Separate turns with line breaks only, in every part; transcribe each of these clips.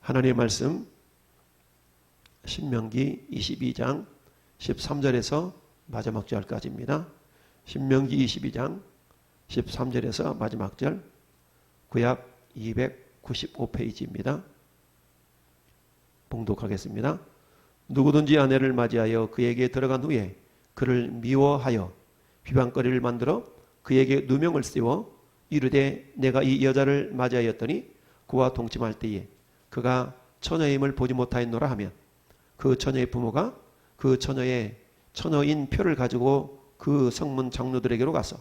하나님의 말씀 신명기 22장 13절에서 마지막 절까지입니다. 신명기 22장 13절에서 마지막 절, 구약 295페이지입니다. 봉독하겠습니다. 누구든지 아내를 맞이하여 그에게 들어간 후에 그를 미워하여 비방거리를 만들어 그에게 누명을 씌워 이르되 내가 이 여자를 맞이하였더니 그와 동침할 때에 그가 처녀임을 보지 못하였노라 하면 그 처녀의 부모가 그 처녀인 표를 가지고 그 성문 장로들에게로 가서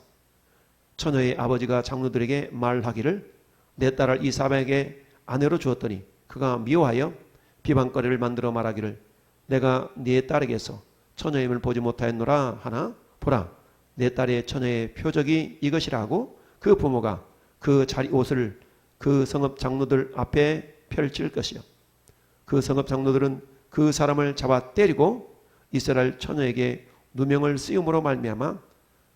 처녀의 아버지가 장로들에게 말하기를 내 딸을 이 사람에게 아내로 주었더니 그가 미워하여 비방거리를 만들어 말하기를 내가 네 딸에게서 처녀임을 보지 못하였노라 하나 보라 내 딸의 처녀의 표적이 이것이라 하고 그 부모가 그 자리 옷을 그 성읍 장로들 앞에 펼칠 것이요 그 성읍 장로들은 그 사람을 잡아 때리고 이스라엘 처녀에게 누명을 씌움으로 말미암아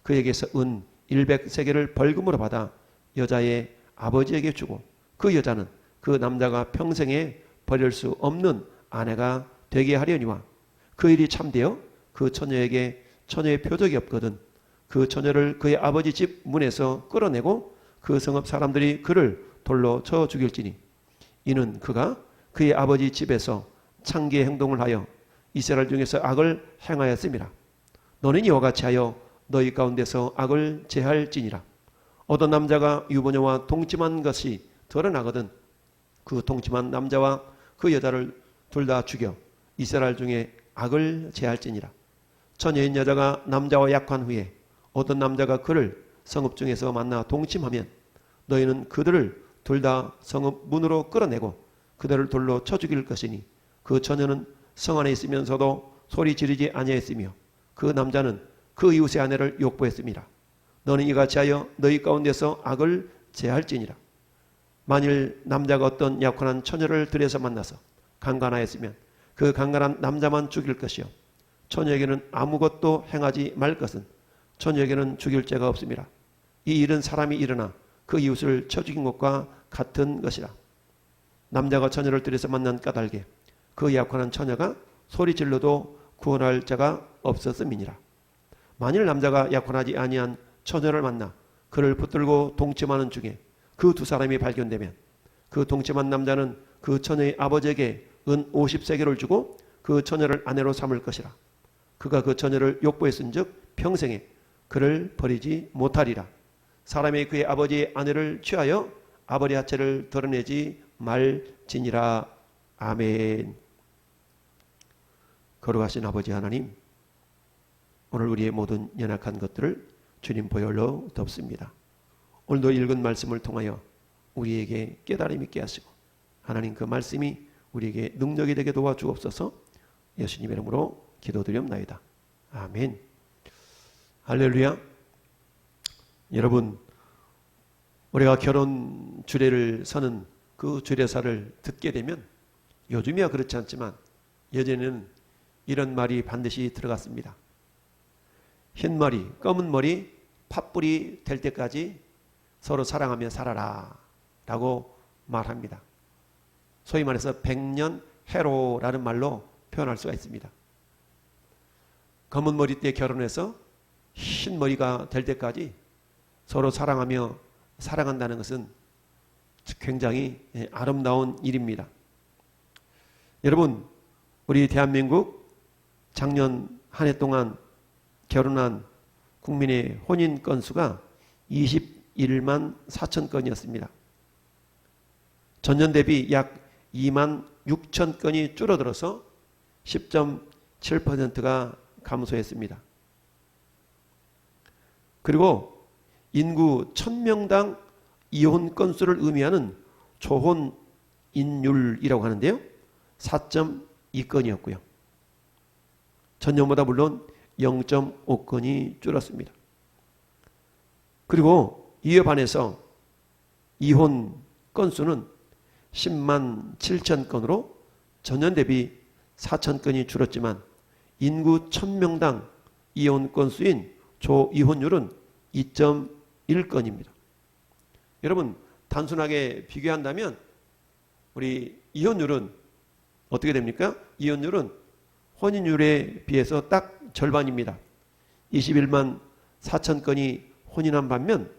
그에게서 은 100세겔을 벌금으로 받아 여자의 아버지에게 주고 그 여자는 그 남자가 평생에 버릴 수 없는 아내가 되게 하려니와 그 일이 참되어 그 처녀에게 처녀의 표적이 없거든 그 처녀를 그의 아버지 집 문에서 끌어내고 그 성읍 사람들이 그를 돌로 쳐 죽일지니 이는 그가 그의 아버지 집에서 창기의 행동을 하여 이스라엘 중에서 악을 행하였음이라. 너는 이와 같이 하여 너희 가운데서 악을 제할지니라. 어떤 남자가 유부녀와 동침한 것이 드러나거든 그 동침한 남자와 그 여자를 둘 다 죽여 이스라엘 중에 악을 제할지니라. 처녀인 여자가 남자와 약한 후에 어떤 남자가 그를 성읍 중에서 만나 동침하면 너희는 그들을 둘 다 성읍 문으로 끌어내고 그들을 돌로 쳐 죽일 것이니 그 처녀는 성 안에 있으면서도 소리 지르지 아니하였으며 그 남자는 그 이웃의 아내를 욕보했습니다. 너는 이같이 하여 너희 가운데서 악을 제할지니라. 만일 남자가 어떤 약혼한 처녀를 들여서 만나서 강간하였으면 그 강간한 남자만 죽일 것이요 처녀에게는 아무것도 행하지 말 것은 처녀에게는 죽일 죄가 없습니다. 이 일은 사람이 일어나 그 이웃을 쳐 죽인 것과 같은 것이라. 남자가 처녀를 들여서 만난 까닭에 그 약혼한 처녀가 소리 질러도 구원할 자가 없었음이니라. 만일 남자가 약혼하지 아니한 처녀를 만나 그를 붙들고 동침하는 중에 그 두 사람이 발견되면 그 동침한 남자는 그 처녀의 아버지에게 은 50세겔을 주고 그 처녀를 아내로 삼을 것이라. 그가 그 처녀를 욕보했은즉 평생에 그를 버리지 못하리라. 사람이 그의 아버지의 아내를 취하여 아버지 하체를 드러내지 말지니라. 아멘. 거룩하신 아버지 하나님, 오늘 우리의 모든 연약한 것들을 주님 보혈로 덮습니다. 오늘도 읽은 말씀을 통하여 우리에게 깨달음이 있게 하시고 하나님 그 말씀이 우리에게 능력이 되게 도와주옵소서. 예수님 이름으로 기도드리옵나이다. 아멘. 할렐루야. 여러분, 우리가 결혼 주례를 서는 그 주례사를 듣게 되면 요즘이야 그렇지 않지만 예전에는 이런 말이 반드시 들어갔습니다. 흰 머리, 검은 머리, 팥불이 될 때까지 서로 사랑하며 살아라 라고 말합니다. 소위 말해서 백년 해로라는 말로 표현할 수가 있습니다. 검은 머리 때 결혼해서 흰 머리가 될 때까지 서로 사랑하며 살아간다는 것은 굉장히 아름다운 일입니다. 여러분, 우리 대한민국 작년 한 해 동안 결혼한 국민의 혼인 건수가 21만 4천 건이었습니다. 전년 대비 약 2만 6천 건이 줄어들어서 10.7%가 감소했습니다. 그리고 인구 1000명당 이혼 건수를 의미하는 조혼인율이라고 하는데요. 4.2건이었고요. 전년보다 물론 0.5건이 줄었습니다. 그리고 이에 반해서 이혼 건수는 10만 7천 건으로 전년 대비 4천 건이 줄었지만 인구 1000명당 이혼 건수인 조이혼율은 2.1건입니다. 여러분, 단순하게 비교한다면 우리 이혼율은 어떻게 됩니까? 이혼율은 혼인율에 비해서 딱 절반입니다. 21만 4천 건이 혼인한 반면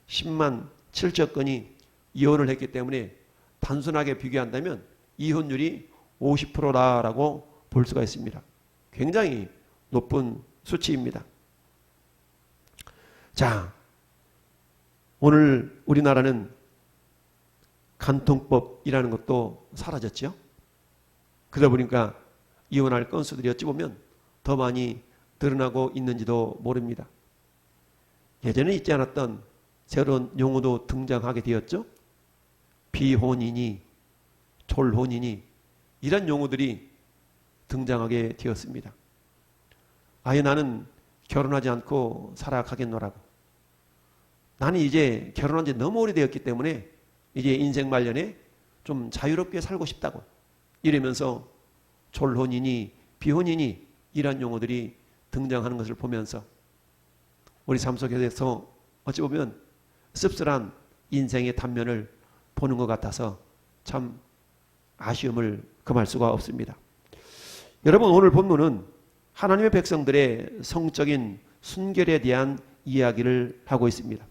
10만 7천 건이 이혼을 했기 때문에 단순하게 비교한다면 이혼율이 50%라고 볼 수가 있습니다. 굉장히 높은 수치입니다. 자, 오늘 우리나라는 간통법이라는 것도 사라졌죠. 그러다 보니까 이혼할 건수들이 어찌 보면 더 많이 드러나고 있는지도 모릅니다. 예전에 있지 않았던 새로운 용어도 등장하게 되었죠. 비혼이니 졸혼이니 이런 용어들이 등장하게 되었습니다. 아예 나는 결혼하지 않고 살아가겠노라고. 나는 이제 결혼한 지 너무 오래되었기 때문에 이제 인생 말년에 좀 자유롭게 살고 싶다고 이러면서 졸혼이니 비혼이니 이런 용어들이 등장하는 것을 보면서 우리 삶 속에서 어찌 보면 씁쓸한 인생의 단면을 보는 것 같아서 참 아쉬움을 금할 수가 없습니다. 여러분, 오늘 본문은 하나님의 백성들의 성적인 순결에 대한 이야기를 하고 있습니다.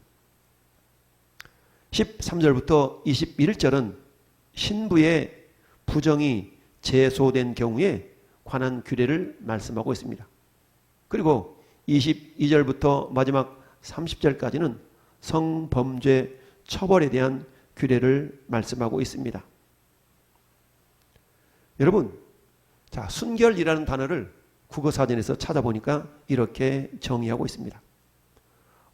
13절부터 21절은 신부의 부정이 제소된 경우에 관한 규례를 말씀하고 있습니다. 그리고 22절부터 마지막 30절까지는 성범죄 처벌에 대한 규례를 말씀하고 있습니다. 여러분, 자, 순결이라는 단어를 국어사전에서 찾아보니까 이렇게 정의하고 있습니다.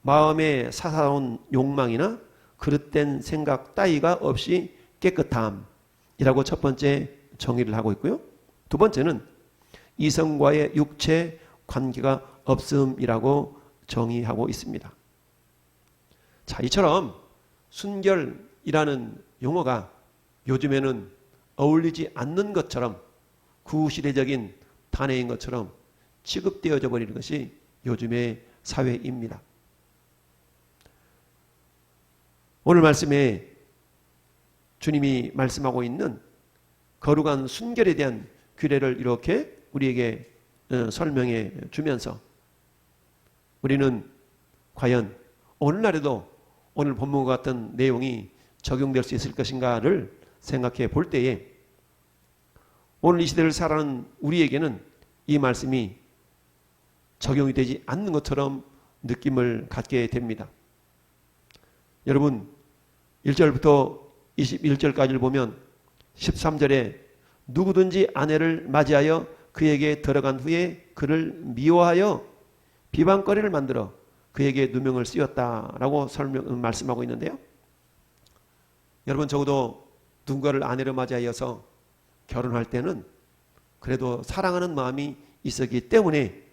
마음의 사사로운 욕망이나 그릇된 생각 따위가 없이 깨끗함이라고 첫 번째 정의를 하고 있고요. 두 번째는 이성과의 육체 관계가 없음이라고 정의하고 있습니다. 자, 이처럼 순결이라는 용어가 요즘에는 어울리지 않는 것처럼 구시대적인 단어인 것처럼 취급되어져 버리는 것이 요즘의 사회입니다. 오늘 말씀에 주님이 말씀하고 있는 거룩한 순결에 대한 규례를 이렇게 우리에게 설명해 주면서 우리는 과연 오늘날에도 오늘 본문과 같은 내용이 적용될 수 있을 것인가를 생각해 볼 때에 오늘 이 시대를 살아가는 우리에게는 이 말씀이 적용이 되지 않는 것처럼 느낌을 갖게 됩니다. 여러분, 1절부터 21절까지를 보면 13절에 누구든지 아내를 맞이하여 그에게 들어간 후에 그를 미워하여 비방거리를 만들어 그에게 누명을 씌웠다라고 말씀하고 있는데요. 여러분, 적어도 누군가를 아내로 맞이하여서 결혼할 때는 그래도 사랑하는 마음이 있었기 때문에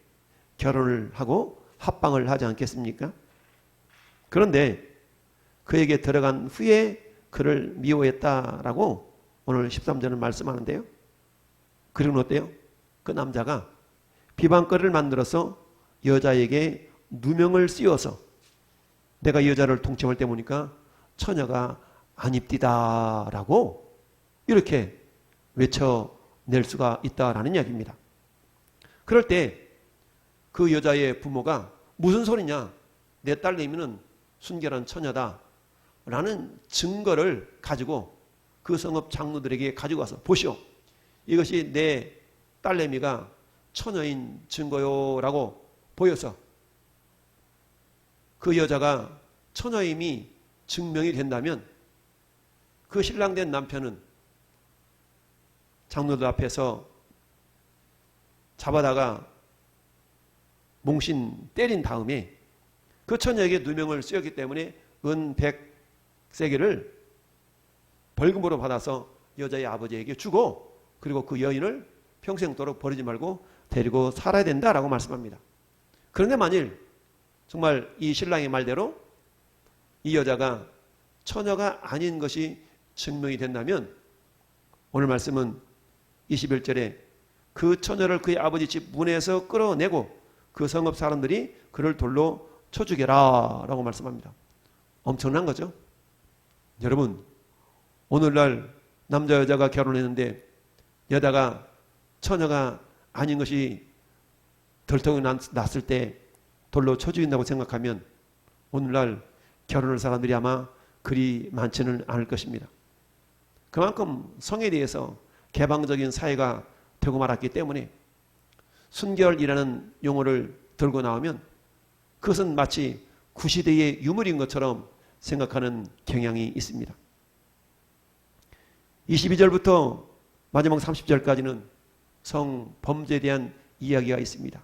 결혼을 하고 합방을 하지 않겠습니까? 그런데 그에게 들어간 후에 그를 미워했다라고 오늘 13절은 말씀하는데요. 그리고 어때요? 그 남자가 비방거리를 만들어서 여자에게 누명을 씌워서 내가 이 여자를 동침할 때 보니까 처녀가 아닙디다라고 이렇게 외쳐낼 수가 있다라는 이야기입니다. 그럴 때 그 여자의 부모가 무슨 소리냐? 내 딸내미는 순결한 처녀다 라는 증거를 가지고 그 성읍 장로들에게 가지고 와서 보시오. 이것이 내 딸내미가 처녀인 증거요 라고 보여서 그 여자가 처녀임이 증명이 된다면 그 신랑된 남편은 장로들 앞에서 잡아다가 몽신 때린 다음에 그 처녀에게 누명을 씌웠기 때문에 은 100세겔을 벌금으로 받아서 여자의 아버지에게 주고 그리고 그 여인을 평생도록 버리지 말고 데리고 살아야 된다라고 말씀합니다. 그런데 만일 정말 이 신랑의 말대로 이 여자가 처녀가 아닌 것이 증명이 된다면 오늘 말씀은 21절에 그 처녀를 그의 아버지 집 문에서 끌어내고 그 성읍 사람들이 그를 돌로 쳐 죽여라 라고 말씀합니다. 엄청난 거죠. 여러분, 오늘날 남자 여자가 결혼했는데 여자가 처녀가 아닌 것이 덜통이 났을 때 돌로 쳐 죽인다고 생각하면 오늘날 결혼할 사람들이 아마 그리 많지는 않을 것입니다. 그만큼 성에 대해서 개방적인 사회가 되고 말았기 때문에 순결이라는 용어를 들고 나오면 그것은 마치 구시대의 유물인 것처럼 생각하는 경향이 있습니다. 22절부터 마지막 30절까지는 성범죄에 대한 이야기가 있습니다.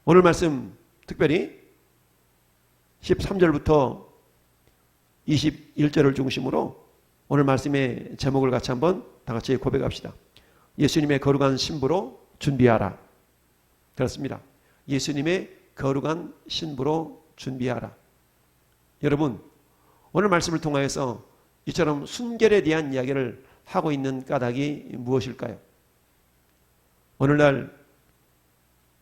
오늘 말씀 특별히 13절부터 21절을 중심으로 오늘 말씀의 제목을 같이 한번 다 같이 고백합시다. 예수님의 거룩한 신부로 준비하라. 그렇습니다. 예수님의 거룩한 신부로 준비하라. 여러분, 오늘 말씀을 통하여서 이처럼 순결에 대한 이야기를 하고 있는 까닭이 무엇일까요? 오늘날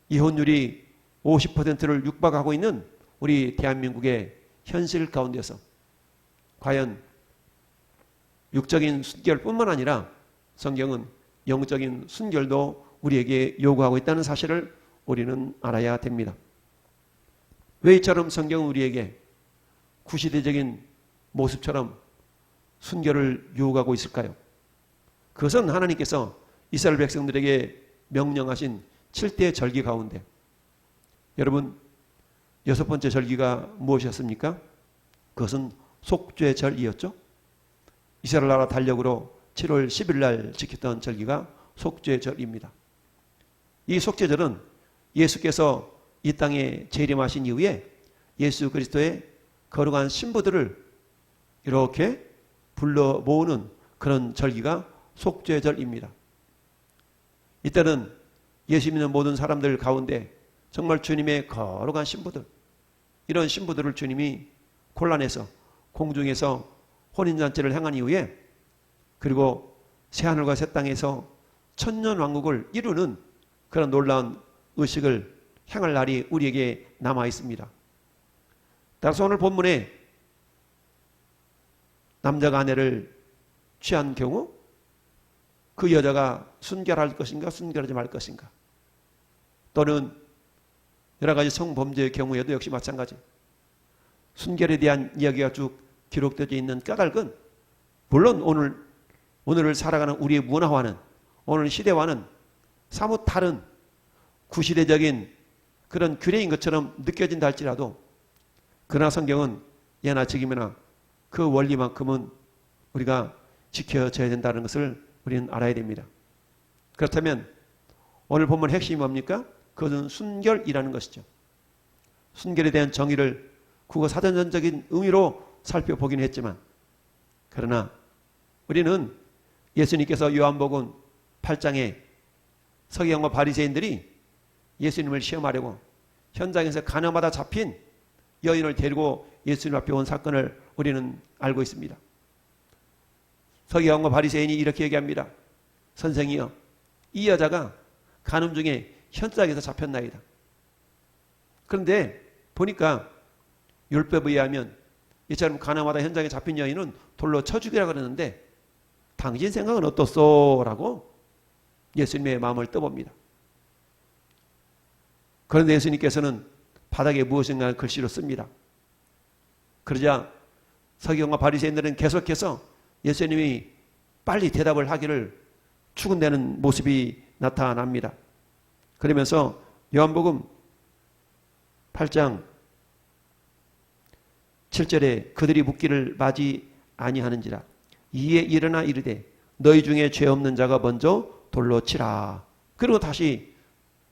이혼율이 50%를 육박하고 있는 우리 대한민국의 현실 가운데서 과연 육적인 순결뿐만 아니라 성경은 영적인 순결도 우리에게 요구하고 있다는 사실을 우리는 알아야 됩니다. 왜 이처럼 성경은 우리에게 구시대적인 모습처럼 순결을 요구하고 있을까요? 그것은 하나님께서 이스라엘 백성들에게 명령하신 7대 절기 가운데 여러분 6번째 절기가 무엇이었습니까? 그것은 속죄절이었죠. 이스라엘 나라 달력으로 7월 10일 날 지켰던 절기가 속죄절입니다. 이 속죄절은 예수께서 이 땅에 재림하신 이후에 예수 그리스도의 거룩한 신부들을 이렇게 불러 모으는 그런 절기가 속죄절입니다. 이때는 예수 믿는 모든 사람들 가운데 정말 주님의 거룩한 신부들, 이런 신부들을 주님이 곤란해서 공중에서 혼인잔치를 행한 이후에 그리고 새하늘과 새 땅에서 천년왕국을 이루는 그런 놀라운 의식을 행할 날이 우리에게 남아 있습니다. 따라서 오늘 본문에 남자가 아내를 취한 경우 그 여자가 순결할 것인가 순결하지 말 것인가, 또는 여러 가지 성범죄의 경우에도 역시 마찬가지 순결에 대한 이야기가 쭉 기록되어 있는 까닭은 물론 오늘을 살아가는 우리의 문화와는 오늘 시대와는 사뭇 다른 구시대적인 그런 규례인 것처럼 느껴진다 할지라도 그러나 성경은 예나 지금이나 그 원리만큼은 우리가 지켜져야 된다는 것을 우리는 알아야 됩니다. 그렇다면 오늘 본문 핵심이 뭡니까? 그것은 순결이라는 것이죠. 순결에 대한 정의를 국어 사전적인 의미로 살펴보긴 했지만 그러나 우리는 예수님께서 요한복음 8장에 서기관과 바리새인들이 예수님을 시험하려고 현장에서 가늠하다 잡힌 여인을 데리고 예수님 앞에 온 사건을 우리는 알고 있습니다. 서기관과 바리새인이 이렇게 얘기합니다. 선생이여, 이 여자가 간음 중에 현장에서 잡혔나이다. 그런데 보니까 율법에 의하면 이처럼 가늠하다 현장에 잡힌 여인은 돌로 쳐 죽이라 그러는데 당신 생각은 어떻소? 라고 예수님의 마음을 떠봅니다. 그런데 예수님께서는 바닥에 무엇인가 글씨로 씁니다. 그러자 서기관과 바리새인들은 계속해서 예수님이 빨리 대답을 하기를 추근대는 모습이 나타납니다. 그러면서 요한복음 8장 7절에 그들이 묻기를 맞이 아니하는지라 이에 일어나 이르되 너희 중에 죄 없는 자가 먼저 돌로 치라. 그리고 다시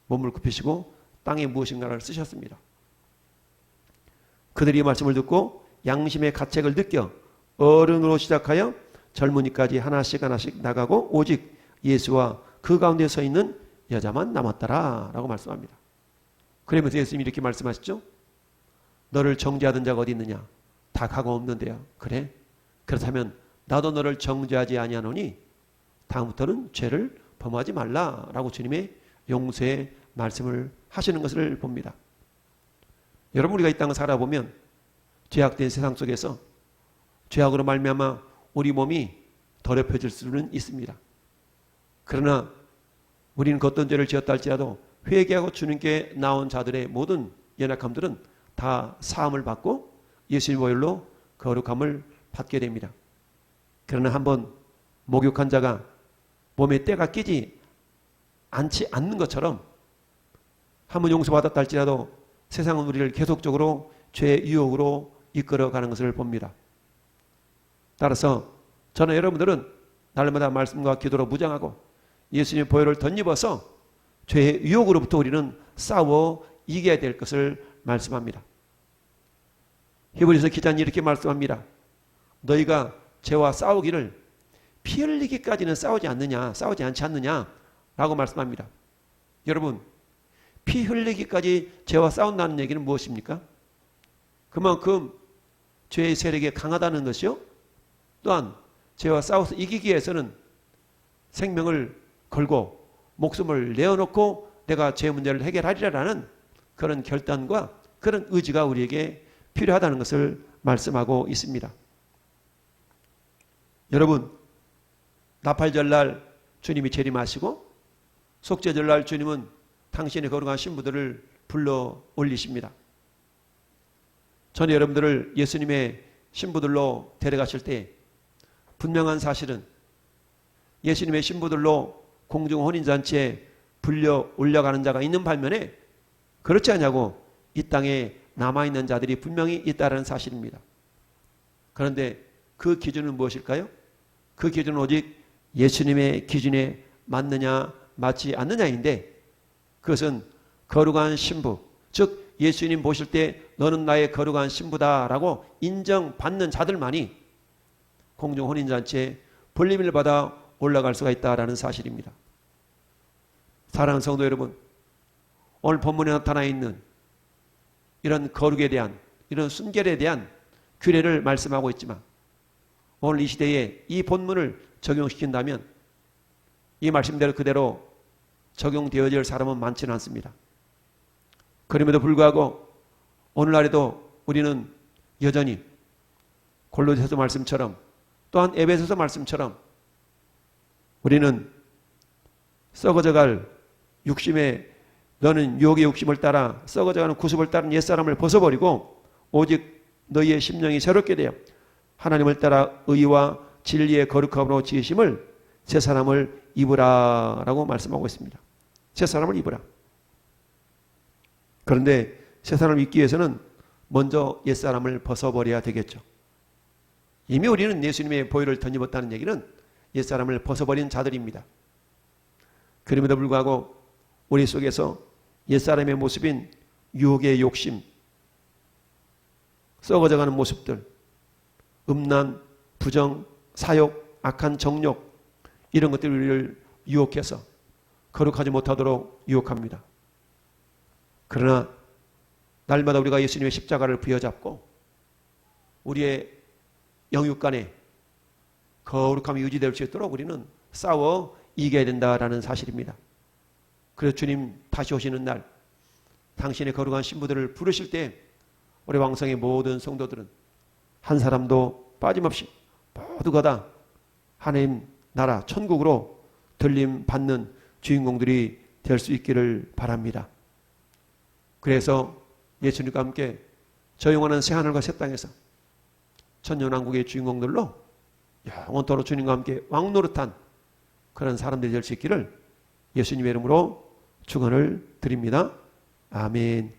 몸을 굽히시고 땅에 무엇인가를 쓰셨습니다. 그들이 이 말씀을 듣고 양심의 가책을 느껴 어른으로 시작하여 젊은이까지 하나씩 하나씩 나가고 오직 예수와 그 가운데 서 있는 여자만 남았더라 라고 말씀합니다. 그러면서 예수님이 이렇게 말씀하시죠. 너를 정죄하던 자가 어디 있느냐? 다 가고 없는데요. 그래? 그렇다면 나도 너를 정죄하지 아니하노니 다음부터는 죄를 범하지 말라라고 주님의 용서의 말씀을 하시는 것을 봅니다. 여러분, 우리가 이 땅을 살아보면 죄악된 세상 속에서 죄악으로 말미암아 우리 몸이 더럽혀질 수는 있습니다. 그러나 우리는 그 어떤 죄를 지었다 할지라도 회개하고 주님께 나온 자들의 모든 연약함들은 다 사함을 받고 예수님 보혈로 거룩함을 받게 됩니다. 그러나 한번 목욕한 자가 몸에 때가 끼지 않지 않는 것처럼 한번 용서받았다 할지라도 세상은 우리를 계속적으로 죄의 유혹으로 이끌어가는 것을 봅니다. 따라서 저는 여러분들은 날마다 말씀과 기도로 무장하고 예수님의 보혈을 덧입어서 죄의 유혹으로부터 우리는 싸워 이겨야 될 것을 말씀합니다. 히브리서 기자는 이렇게 말씀합니다. 너희가 죄와 싸우기를 피 흘리기까지는 싸우지 않지 않느냐 라고 말씀합니다. 여러분, 피 흘리기까지 죄와 싸운다는 얘기는 무엇입니까? 그만큼 죄의 세력이 강하다는 것이요. 또한 죄와 싸워서 이기기 위해서는 생명을 걸고 목숨을 내어놓고 내가 죄 문제를 해결하리라는 그런 결단과 그런 의지가 우리에게 필요하다는 것을 말씀하고 있습니다. 여러분, 나팔절날 주님이 재림하시고 속죄절날 주님은 당신의 거룩한 신부들을 불러 올리십니다. 저는 여러분들을 예수님의 신부들로 데려가실 때 분명한 사실은 예수님의 신부들로 공중 혼인잔치에 불려 올려가는 자가 있는 반면에 그렇지 않냐고 이 땅에 남아있는 자들이 분명히 있다는 사실입니다. 그런데 그 기준은 무엇일까요? 그 기준은 오직 예수님의 기준에 맞느냐 맞지 않느냐인데 그것은 거룩한 신부, 즉 예수님 보실 때 너는 나의 거룩한 신부다라고 인정받는 자들만이 공중 혼인잔치에 불림을 받아 올라갈 수가 있다라는 사실입니다. 사랑하는 성도 여러분, 오늘 본문에 나타나 있는 이런 거룩에 대한, 이런 순결에 대한 규례를 말씀하고 있지만 오늘 이 시대에 이 본문을 적용시킨다면 이 말씀대로 그대로 적용되어질 사람은 많지는 않습니다. 그럼에도 불구하고 오늘날에도 우리는 여전히 골로새서 말씀처럼 또한 에베소서 말씀처럼 우리는 썩어져갈 육심에 너는 유혹의 욕심을 따라 썩어져가는 구습을 따른 옛사람을 벗어버리고 오직 너희의 심령이 새롭게 되어 하나님을 따라 의와 진리의 거룩함으로 지으심을 새 사람을 입으라 라고 말씀하고 있습니다. 새 사람을 입으라. 그런데 새 사람을 입기 위해서는 먼저 옛 사람을 벗어버려야 되겠죠. 이미 우리는 예수님의 보혈을 덧입었다는 얘기는 옛 사람을 벗어버린 자들입니다. 그럼에도 불구하고 우리 속에서 옛 사람의 모습인 유혹의 욕심, 썩어져가는 모습들, 음란, 부정, 사욕, 악한 정욕 이런 것들이 우리를 유혹해서 거룩하지 못하도록 유혹합니다. 그러나 날마다 우리가 예수님의 십자가를 부여잡고 우리의 영육간에 거룩함이 유지될 수 있도록 우리는 싸워 이겨야 된다라는 사실입니다. 그래서 주님 다시 오시는 날 당신의 거룩한 신부들을 부르실 때 우리 왕성의 모든 성도들은 한 사람도 빠짐없이 모두가 다 하나님 나라 천국으로 들림 받는 주인공들이 될 수 있기를 바랍니다. 그래서 예수님과 함께 저 영원한 새하늘과 새 땅에서 천년왕국의 주인공들로 영원토록 주님과 함께 왕노릇한 그런 사람들이 될 수 있기를 예수님의 이름으로 축원을 드립니다. 아멘.